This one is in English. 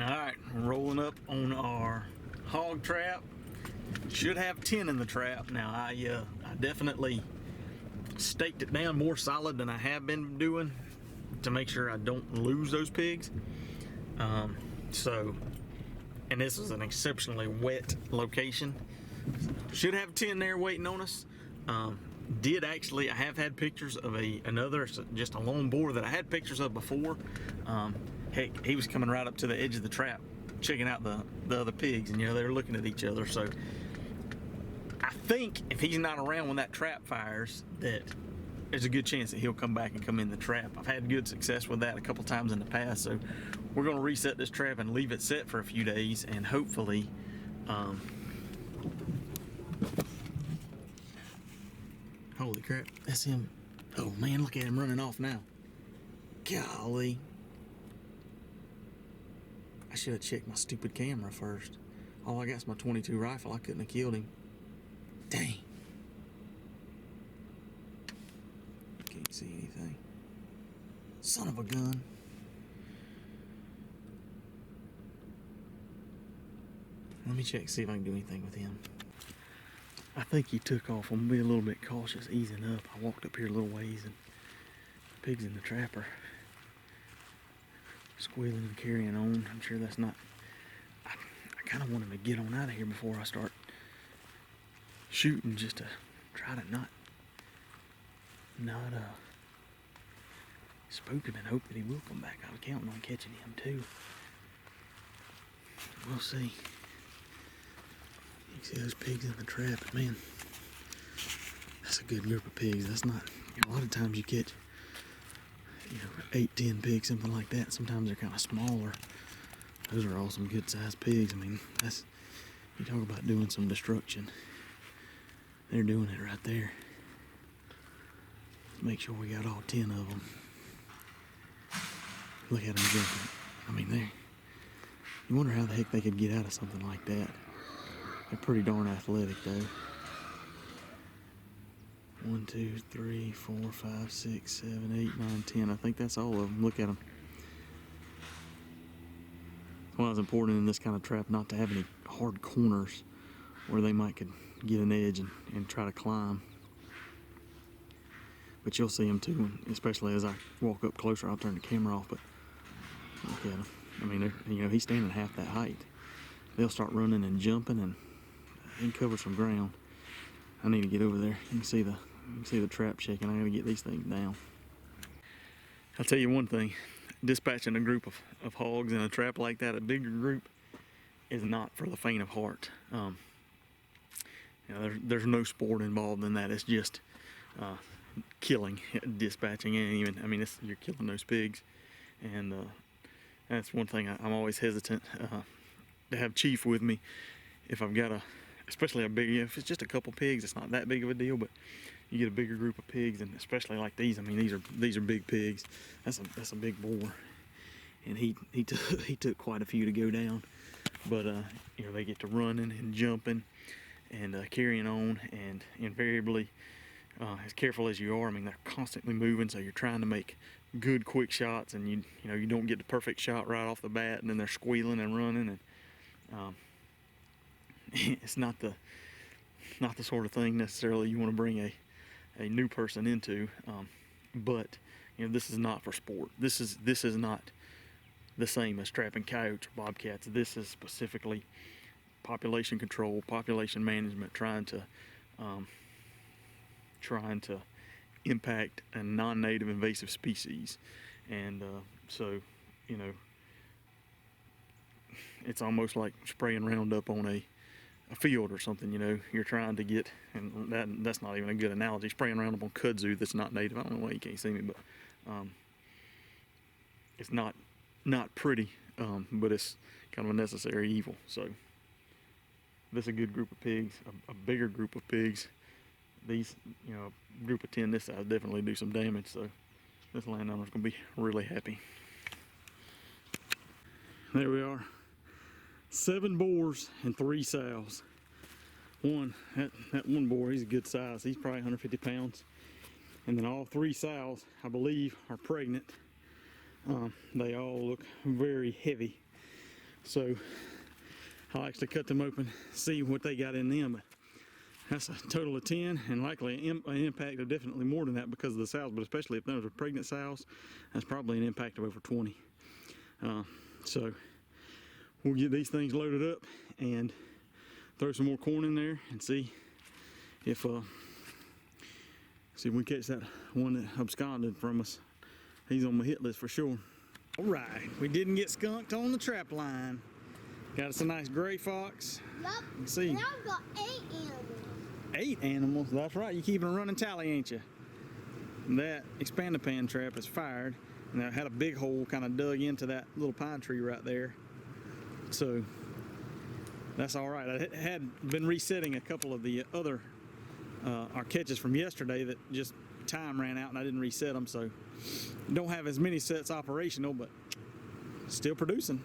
Alright, rolling up on our hog trap. Should have 10 in the trap. Now I definitely staked it down more solid than I have been doing to make sure I don't lose those pigs. And this is an exceptionally wet location. Should have 10 there waiting on us. I have had pictures of another, just a lone boar that I had pictures of before. Heck, he was coming right up to the edge of the trap, checking out the other pigs, and they were looking at each other. So I think if he's not around when that trap fires, that there's a good chance that he'll come back and come in the trap. I've had good success with that a couple times in the past, so we're going to reset this trap and leave it set for a few days, and hopefully holy crap, that's him. Oh man, look at him running off now. Golly, I should have checked my stupid camera first. All I got is my .22 rifle. I couldn't have killed him. Dang. Can't see anything. Son of a gun. Let me check, see if I can do anything with him. I think he took off. I'm gonna be a little bit cautious, easing up. I walked up here a little ways and pigs in the trapper squealing and carrying on. I'm sure that's not, I kind of want him to get on out of here before I start shooting, just to try to not spook him and hope that he will come back. I was counting on catching him too. We'll see. You can see those pigs in the trap, man. That's a good group of pigs. That's not, a lot of times you catch 8, 10 pigs, something like that. Sometimes they're kind of smaller. Those are all some good sized pigs. I mean, that's, you talk about doing some destruction. They're doing it right there. Make sure we got all 10 of them. Look at them jumping. I mean, you wonder how the heck they could get out of something like that. They're pretty darn athletic though. 1, 2, 3, 4, 5, 6, 7, 8, 9, 10. I think that's all of them. Look at them. That's why it's important in this kind of trap not to have any hard corners where they could get an edge and try to climb. But you'll see them too, especially as I walk up closer. I'll turn the camera off, but look at them. I mean, he's standing half that height. They'll start running and jumping and cover some ground. I need to get over there. You can see the trap shaking. I gotta get these things down. I'll tell you one thing, dispatching a group of hogs in a trap like that, a bigger group, is not for the faint of heart. There's no sport involved in that. It's just killing, dispatching, and even, you're killing those pigs. And that's one thing I'm always hesitant to have Chief with me. If I've got especially a big, if it's just a couple pigs, it's not that big of a deal, but you get a bigger group of pigs, and especially like these, these are big pigs. That's a big boar, and he took quite a few to go down. But they get to running and jumping and carrying on, and invariably, as careful as you are, they're constantly moving, so you're trying to make good quick shots, and you don't get the perfect shot right off the bat, and then they're squealing and running, and it's not the sort of thing necessarily you want to bring a new person into. But this is not for sport. This is not the same as trapping coyotes or bobcats. This is specifically population control, population management, trying to impact a non-native invasive species. And so it's almost like spraying Roundup on a field or something. You're trying to get, and that's not even a good analogy, spraying Roundup on kudzu that's not native. I don't know why you can't see me, but it's not pretty, but it's kind of a necessary evil. So this is a good group of pigs, a bigger group of pigs. These, a group of 10 this size definitely do some damage, so this landowner's gonna be really happy. There we are. 7 boars and 3 sows. That one boar, he's a good size. He's probably 150 pounds. And then all 3 sows, I believe, are pregnant. They all look very heavy. So I'll actually cut them open, see what they got in them. But that's a total of 10, and likely an impact of definitely more than that because of the sows, but especially if those are pregnant sows, that's probably an impact of over 20. So we'll get these things loaded up and throw some more corn in there and see if we catch that one that absconded from us. He's on my hit list for sure. All right, we didn't get skunked on the trap line. Got us a nice gray fox. Yup. Let's see. And I've got 8 animals. 8 animals, that's right. You keeping a running tally, ain't you? That expandapan trap is fired, and I had a big hole kind of dug into that little pine tree right there. So that's all right. I had been resetting a couple of the other our catches from yesterday that just time ran out and I didn't reset them, so don't have as many sets operational, but still producing.